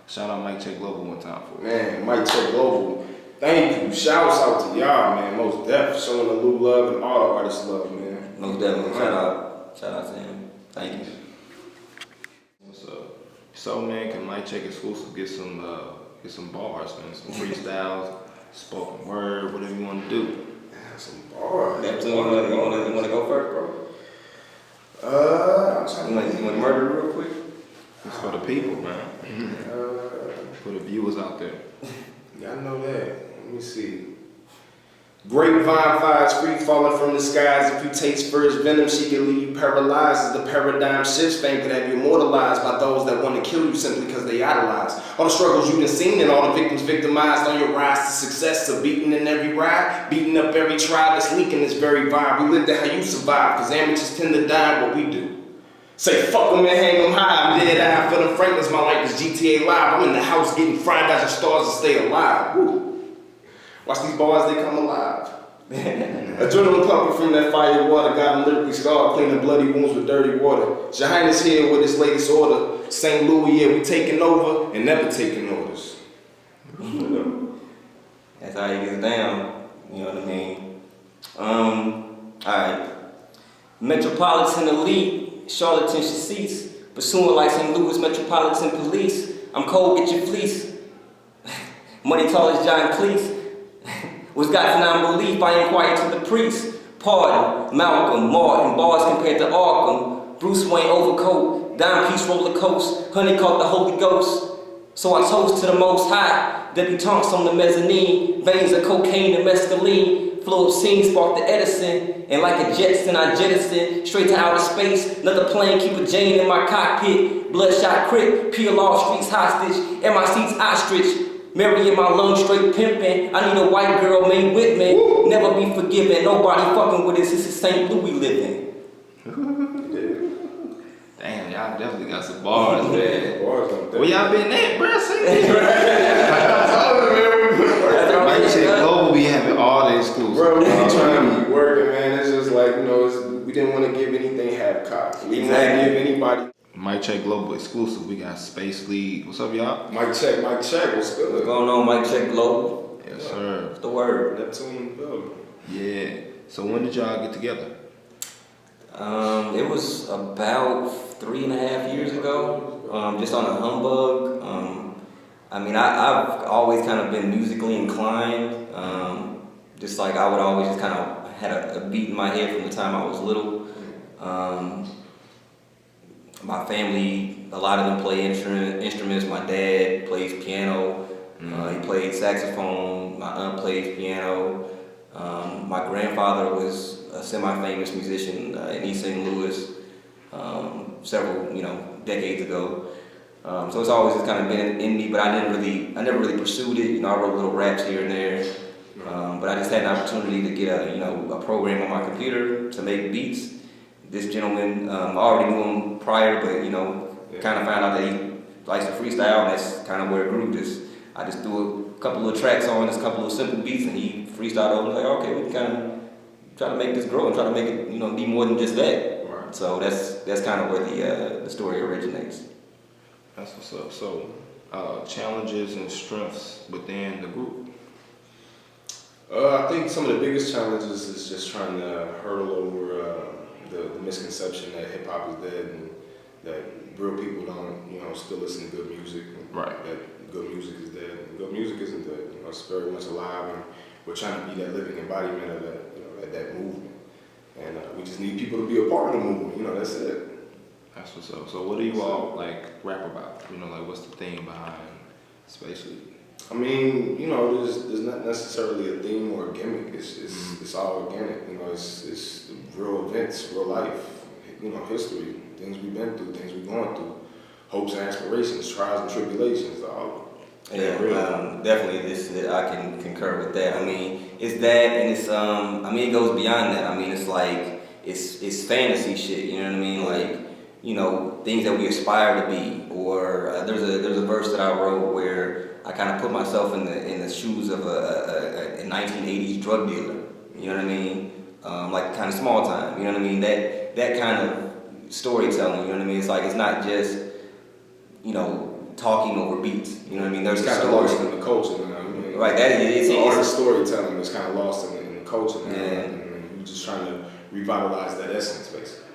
Shout out Mike Check Global one time for it. Man, Mike Check Global. Thank you. Shouts out to y'all, man. Most definitely showing the Lou love and all the artists love, man. Most definitely. Shout out to him. Thank you. What's up? So man, can Mike Check Exclusive get some bars, man, some freestyles, spoken word, whatever you want to do. Some bars. Neptune, you want to go first, bro? I'm trying to You want to murder real quick? It's for the people, man. For the viewers out there. Y'all know that. Let me see. Grapevine fires free falling from the skies. If you taste first venom, she can leave you paralyzed. As the paradigm shifts, fame could have you immortalized by those that want to kill you simply because they idolize. All the struggles you've been seen and all the victims victimized on your rise to success. So beating in every ride, beating up every tribe that's leaking this very vibe. We lived it how you survive, because amateurs tend to die what we do. Say fuck them and hang them high. I'm dead eye for them Franklins. My life is GTA Live. I'm in the house getting fried as the stars to stay alive. Woo. Watch these bars, they come alive. Adrenaline pumping from that fire water. Got them lyrically scarred, cleaning bloody wounds with dirty water. Your Highness here with his latest order. St. Louis, yeah, we taking over and never taking orders. That's how you get down. You know what I mean? Alright. Metropolitan elite, charlatan seats. Pursuing like St. Louis Metropolitan Police. I'm cold, get your fleece. Money tall as John Cleese. Was got to non-belief, I inquired to the priest. Pardon, Malcolm, Martin, bars compared to Arkham. Bruce Wayne overcoat, dime piece roller coast. Honey caught the Holy Ghost. So I toast to the Most High. Debutantes on the mezzanine. Veins of cocaine and mescaline. Flow of scene sparked the Edison. And like a Jetson, I jettison. Straight to outer space. Another plane, keep a Jane in my cockpit. Bloodshot crit, peel off streets hostage. And my seats ostrich. Mary in my lungs straight pimping. I need a white girl made with me. Woo. Never be forgiven. Nobody fucking with us. This is St. Louis living. Damn, y'all definitely got some bars, man. Bars on that. Where y'all been at, bro? Mike Check Global be having all the exclusives. Bro, we ain't trying to be working, man. It's just like, we didn't want to give anything half-cocked. We didn't want to give anybody. Mike Check Global exclusive. We got Space League. What's up, y'all? Mike Check. What's good? What's going on, Mike Check Global? Yes, sir. What's the word? Neptune in the building. Yeah. So when did y'all get together? It was about 3.5 years ago, just on a humbug. I've always kind of been musically inclined. Just like I would always just kind of had a beat in my head from the time I was little. My family, a lot of them play instruments. My dad plays piano. He played saxophone. My aunt plays piano. My grandfather was a semi-famous musician in East St. Louis several decades ago. So it's always just kind of been in me, but I never really pursued it. I wrote little raps here and there, but I just had an opportunity to get a program on my computer to make beats. This gentleman, I already knew him prior, but kind of found out that he likes to freestyle, and that's kind of where it grew. I just threw a couple of tracks on, just a couple of simple beats, and he freestyled over. Like, okay, we can kind of try to make this grow and try to make it, be more than just that. Right. So that's kind of where the story originates. That's what's up. So, challenges and strengths within the group. I think some of the biggest challenges is just trying to hurdle over the misconception that hip hop is dead and that real people don't, still listen to good music. Right. That good music is dead. And good music isn't dead. It's very much alive, and we're trying to be that living embodiment of that movement. And we just need people to be a part of the movement. That's it. That's what's up. So what do you all rap about? What's the theme behind Space League? There's not necessarily a theme or a gimmick. It's all organic. It's real events, real life. History, things we've been through, things we're going through, hopes and aspirations, trials and tribulations, all. Yeah, definitely. I can concur with that. It's that, and it's it goes beyond that. It's like it's fantasy shit. You know what I mean? Like, things that we aspire to be. Or there's a verse that I wrote where I kind of put myself in the shoes of a 1980s drug dealer. You know what I mean? Like kind of small time. You know what I mean? That kind of storytelling. You know what I mean? It's like it's not just talking over beats. You know what I mean? There's It's kind of lost in the culture now. Right, that is the art of storytelling is kind of lost in the culture now. Yeah. And we're just trying to revitalize that essence, basically.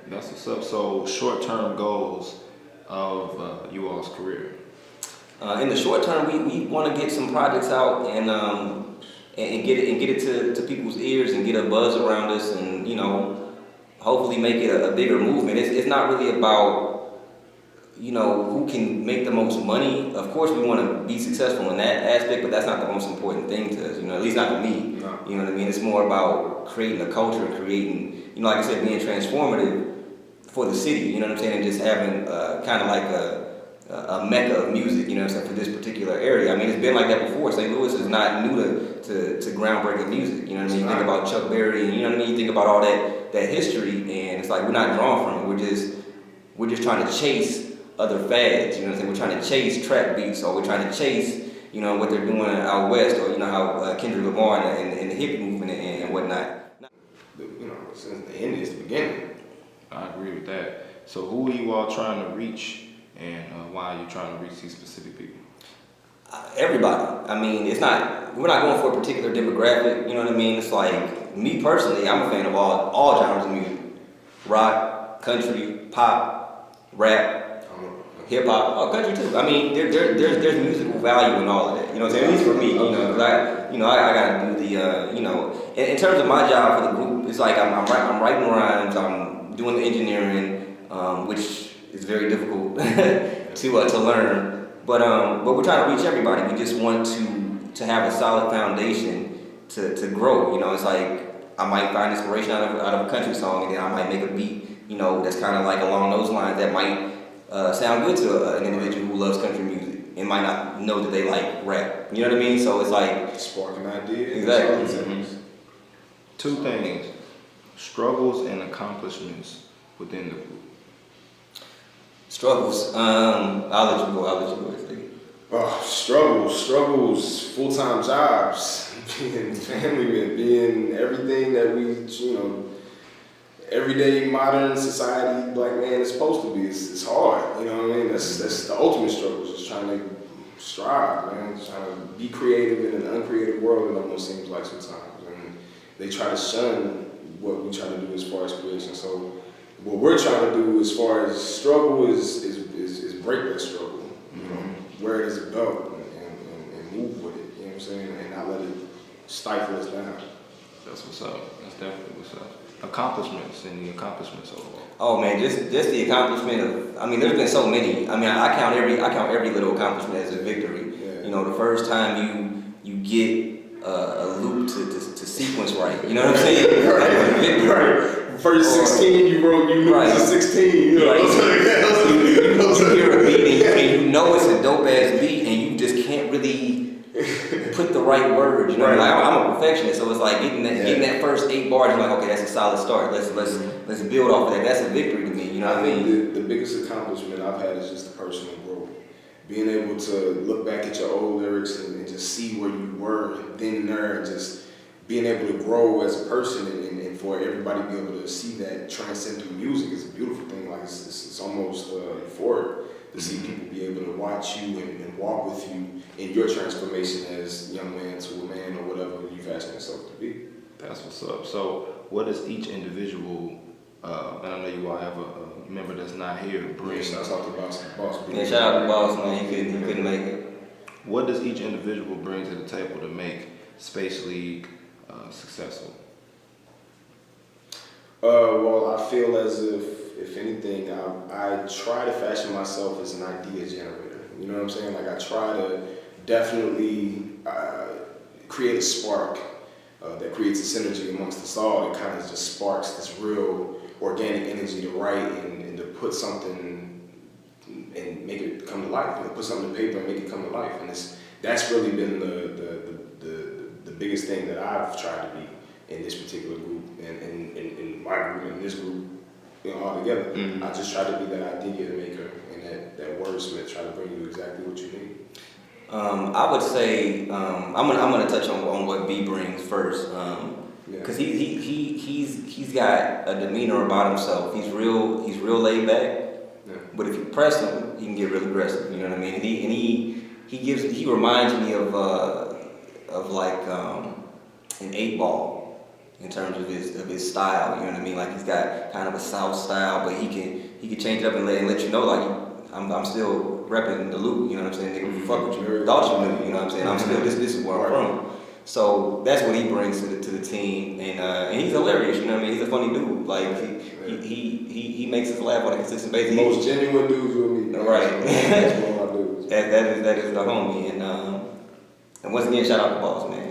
That's what's up. So short-term goals of you all's career. In the short term, we want to get some projects out and get it to people's ears and get a buzz around us, and hopefully make it a bigger movement. It's not really about who can make the most money. Of course, we want to be successful in that aspect, but that's not the most important thing to us. At least not to me. No. You know what I mean? It's more about creating a culture and creating, like I said, being transformative for the city. You know what I'm saying? And just having kind of like a mecca of music, for this particular area. I mean, it's been like that before. St. Louis is not new to groundbreaking music. You know what I mean? You think about Chuck Berry, and you think about all that history, and it's like we're not drawn from it. We're just trying to chase other fads. You know what I'm saying? We're trying to chase trap beats, or we're trying to chase what they're doing out west, or how Kendrick Lamar and the hippie movement and whatnot. Since the end is the beginning. I agree with that. So who are you all trying to reach, and why are you trying to reach these specific people? Everybody. I mean, we're not going for a particular demographic. You know what I mean? It's like, me personally, I'm a fan of all genres of music: rock, country, pop, rap, hip hop, country too. I mean, there's musical value in all of that. You know what I'm saying? At least for me, because I gotta do the in terms of my job for the group, it's like I'm writing rhymes, I'm doing the engineering, which is very difficult to learn. But we're trying to reach everybody. We just want to have a solid foundation to grow. It's like I might find inspiration out of a country song, and then I might make a beat, that's kind of like along those lines that might sound good to an individual who loves country music and might not know that they like rap. You know what I mean? So it's like Sparking ideas. Exactly. Mm-hmm. Two things: struggles and accomplishments within the group. struggles. I'll let you go. Oh, struggles, full-time jobs, being family man, being everything that we, everyday modern society black man is supposed to be. It's hard, you know what I mean? That's the ultimate struggle, just trying to strive, man, just trying to be creative in an uncreative world, it almost seems like sometimes. And they try to shun what we try to do as far as creation. So what we're trying to do as far as struggle is break that struggle, wear it as a belt and move with it, you know what I'm saying? And not let it stifle us down. That's what's up. That's definitely what's up. Accomplishments and the accomplishments overall. Oh man, just the accomplishment of, there's been so many. I count every little accomplishment as a victory. Yeah. The first time you get a loop to sequence right. You know what I'm saying? Right. First 16 you wrote, you right. to 16. You hear a beat and you know it's a dope ass beat and you just can't really put the right words. You know, right. Like, I'm a perfectionist, so it's like getting that first 8 bars. You're like, okay, that's a solid start. Let's build off of that. That's a victory to me. You know what I mean? The biggest accomplishment I've had is just the personal growth. Being able to look back at your old lyrics and just see where you were then and there, and just being able to grow as a person and for everybody to be able to see that transcend through music is a beautiful thing. Like it's almost euphoric to see people be able to watch you and walk with you in your transformation as young man to a man or whatever you fashion yourself to be. That's what's up. So what does each individual, and I know you all have a member that's not here, bring? Shout out to Boss. Yeah, shout out to Boss, man. He couldn't make it. What does each individual bring to the table to make Space League successful? Well, I feel as if anything, I try to fashion myself as an idea generator. You know what I'm saying? Like I try to definitely create a spark that creates a synergy amongst us all. That kind of just sparks this real organic energy to write and to put something and make it come to life. Put something to paper and make it come to life. And that's really been the biggest thing that I've tried to be in this particular group and in my group and this group, all together. Mm-hmm. I just try to be that idea maker and that wordsmith, try to bring you exactly what you need. I would say I'm gonna touch on what B brings first, because he's got a demeanor about himself. He's real laid back, but if you press him, he can get real aggressive. You know what I mean? And he reminds me of like an 8-Ball in terms of his style. You know what I mean? Like he's got kind of a South style, but he can change it up and let you know like I'm still repping the loop. You know what I'm saying? Nigga, fuck with you. Thought you knew. You know what I'm saying? I'm still this is where I'm from. So that's what he brings to the team, and he's hilarious. You know what I mean? He's a funny dude. Like he makes us laugh on a consistent basis. The most genuine dudes with me. Right. That's one of my dudes. that is the homie, and once again, shout out to Boss Man.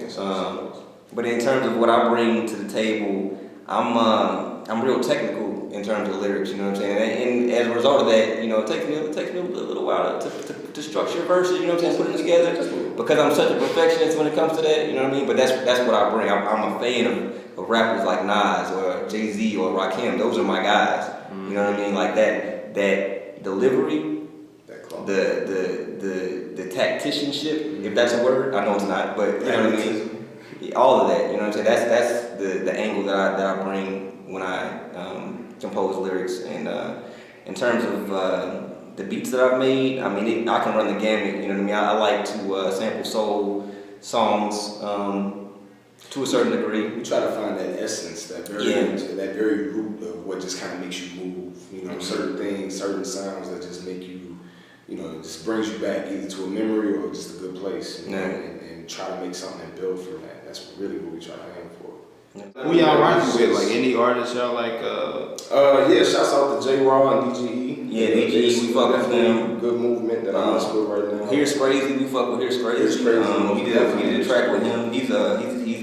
But in terms of what I bring to the table, I'm real technical in terms of lyrics. You know what I'm saying? And as a result of that, you know, it takes me a little while to structure verses. You know what I'm saying? Put it together because I'm such a perfectionist when it comes to that. You know what I mean? But that's what I bring. I'm a fan of rappers like Nas or Jay-Z or Rakim. Those are my guys. You know what I mean? Like that delivery, the tacticianship, if that's a word. I know it's not, but you know what I mean. All of that, you know what I'm saying? That's the angle that I bring when I compose lyrics. And in terms of the beats that I've made, I mean, I can run the gamut. You know what I mean? I like to sample soul songs to a certain degree. We try to find that essence, that very root of what just kind of makes you move. You know, certain things, certain sounds that just make you, you know, it just brings you back either to a memory or just a good place. You know, and try to make something and build from that. That's really what we try to aim for. Who y'all rocking with? Like any artists y'all like? Yeah, shouts out to J Raw and DGE. Yeah, DGE, we fuck with them. Good movement that I mess with right now. Here's Crazy, we fuck with Here's Crazy. We did a track with him. He's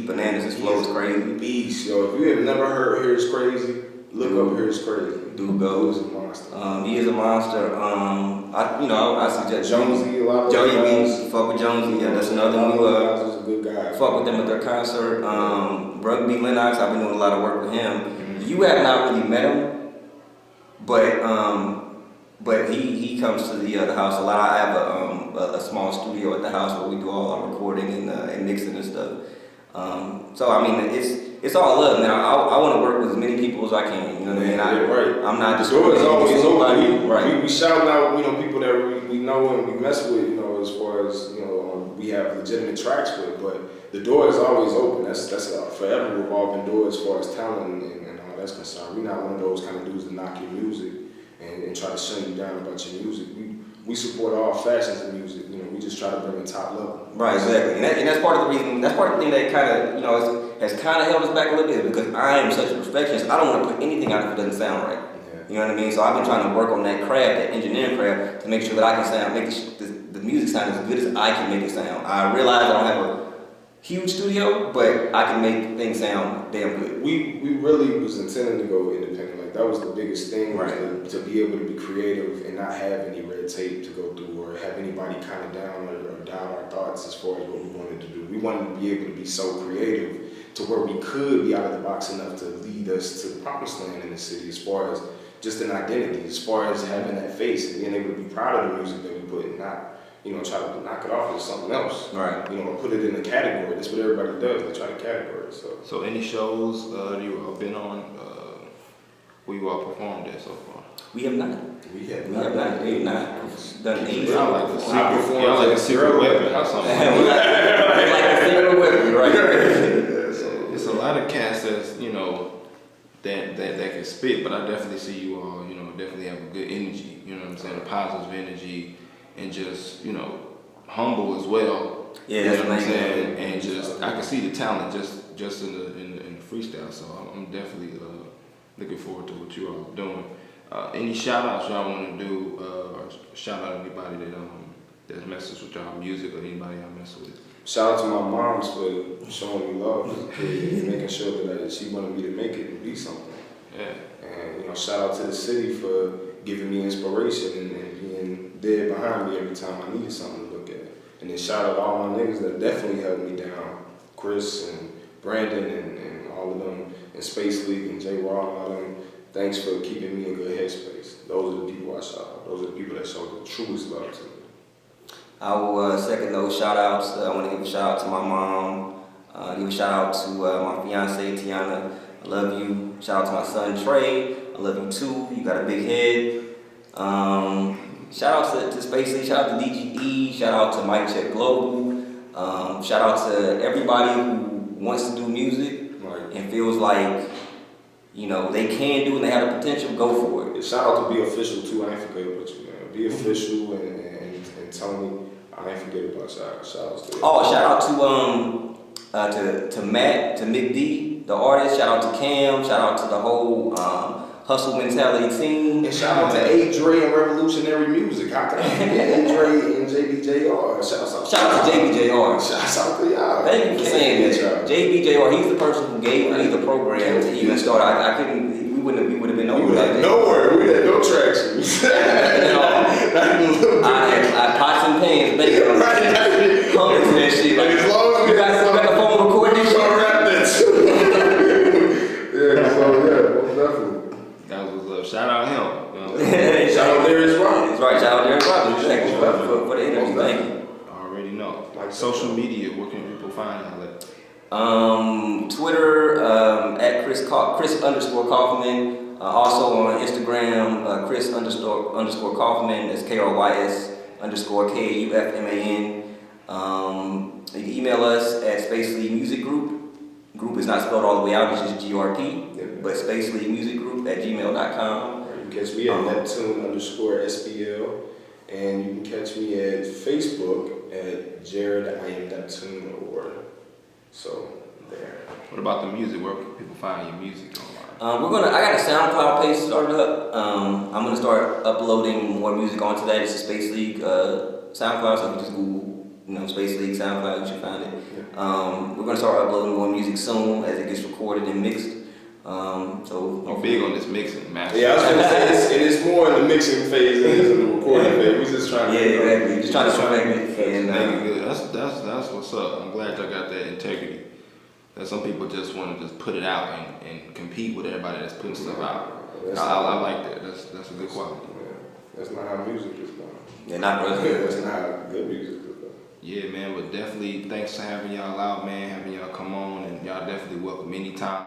bananas. His flow is crazy. Beast, yo. If you have never heard Here's Crazy, look up Here's Crazy. Dude goes. He's a monster. He is a monster. I suggest Jonesy, a lot of Jonesy, fuck with Jonesy. Yeah, that's another one. He's a good guy. Fuck with them at their concert. Rugby Lennox, I've been doing a lot of work with him. You have not really met him, but he comes to the house a lot. I have a small studio at the house where we do all our recording and mixing and stuff. So I mean, it's all love, man. I want to work with as many people as I can. You know what I mean? Right. I'm not just. The door is always open. Right. We shouting out, you know, people that we know and we mess with. You know, as far as you know, we have legitimate tracks with. But the door is always open. That's a forever revolving door as far as talent and all that's concerned. We're not one of those kind of dudes that knock your music and try to shut you down about your music. We support all fashions of music. You know, we just try to bring it top level. Right, exactly, and that's part of the reason. That's part of the thing that kind of, you know, has kind of held us back a little bit because I am such a perfectionist. I don't want to put anything out if it doesn't sound right. Yeah. You know what I mean? So I've been trying to work on that craft, that engineering craft, to make sure that I can make the music sound as good as I can make it sound. I realize I don't have a huge studio, but I can make things sound damn good. We really was intending to go independent. Like that was the biggest thing, right. to be able to be creative and not have any red tape to go through or have anybody kind of down or doubt our thoughts as far as what we wanted to do. We wanted to be able to be so creative to where we could be out of the box enough to lead us to the promised land in the city as far as just an identity, as far as having that face and being able to be proud of the music that we put and not, you know, try to knock it off as something else. Right. You know, or put it in a category. That's what everybody does. They try to categorize. So any shows you all been on, where you all performed at so far? We have not. We have not done any. Y'all like a secret weapon or something. Like a secret weapon, right? So it's a lot of cats that's, you know, that can spit, but I definitely see you all, you know, definitely have a good energy. You know what I'm saying? A positive energy. And just, you know, humble as well. Yeah, you that's know what I'm saying. Cool. And just, I can see the talent just in the freestyle. So I'm definitely looking forward to what you all are doing. Any shout outs y'all want to do, or shout out anybody that messes with y'all music or anybody y'all mess with? Shout out to my moms for showing me love as a kid and making sure that she wanted me to make it and be something. Yeah. And you know, shout out to the city for giving me inspiration and being there behind me every time I needed something to look at. And then shout out all my niggas that definitely held me down. Chris and Brandon and all of them, and Space League and J Raw and all them. Thanks for keeping me in good headspace. Those are the people I shout out. Those are the people that show the truest love to me. I will second those shout outs. I want to give a shout out to my mom. Give a shout out to my fiance Tiana. I love you. Shout out to my son Trey. I love you too. You got a big head. Shout out to Space Lee, shout out to DGE, shout out to Mike Check Global, shout out to everybody who wants to do music and feels like, you know, they can do and they have the potential, go for it. Yeah, shout out to Be Official too. I ain't forget about you, man. Be Official and Tony. I ain't forget about y'all. Shout out to them. Oh, shout out to Matt, to Mick D, the artist. Shout out to Cam. Shout out to the whole Hustle Mentality team. And shout out to A-Dre and Revolutionary Music. How can I forget A-Dre and JBJR? Shout out to JBJR. Shouts out to y'all. Thank you for saying that. JBJR, he's the person who gave me the program to even start. I couldn't, we would have been nowhere without that. Nowhere. We had no traction. I pots and pans, baby. Hummus and that shit. Like, as long as you got the phone recording this shit. Rap that too. Yeah, so yeah, most definitely. That was love. Shout out him. Shout out Darius Robbins. That's right, shout out Darius Robbins. Thank you for the interview. Thank you. I already know. Like social media, where can people find y'all at? Twitter at Chris _ Kaufman. Also on Instagram, Chris _ Kaufman. That's KRYS _ KUFMAN. You can email us at Space League Music Group. Group is not spelled all the way out, it's just GRP. Yeah. But Space League Music Group at gmail.com. You can catch me at Neptune _ SBL. And you can catch me at Facebook at Jared I Am Neptune Award. So there. What about the music? Where can people find your music online? I got a SoundCloud page started up. I'm gonna start uploading more music onto that. It's a Space League SoundCloud, so you can just Google, you know, Space League SoundCloud, you should find it. Yeah. We're gonna start uploading more music soon as it gets recorded and mixed. So I'm big on this mixing, man. Yeah, I was gonna say it's more in the mixing phase than it is in the recording phase. We just trying to exactly. Just trying to perfect it and make it good. That's what's up. I'm glad y'all got that integrity. That some people just want to just put it out and compete with everybody that's putting stuff out. I like that. That's a good quality. Yeah. That's not how music is done. Yeah, not really. That's not how good music is done. Yeah, man. But definitely thanks for having y'all out, man. Having y'all come on, and y'all definitely welcome anytime.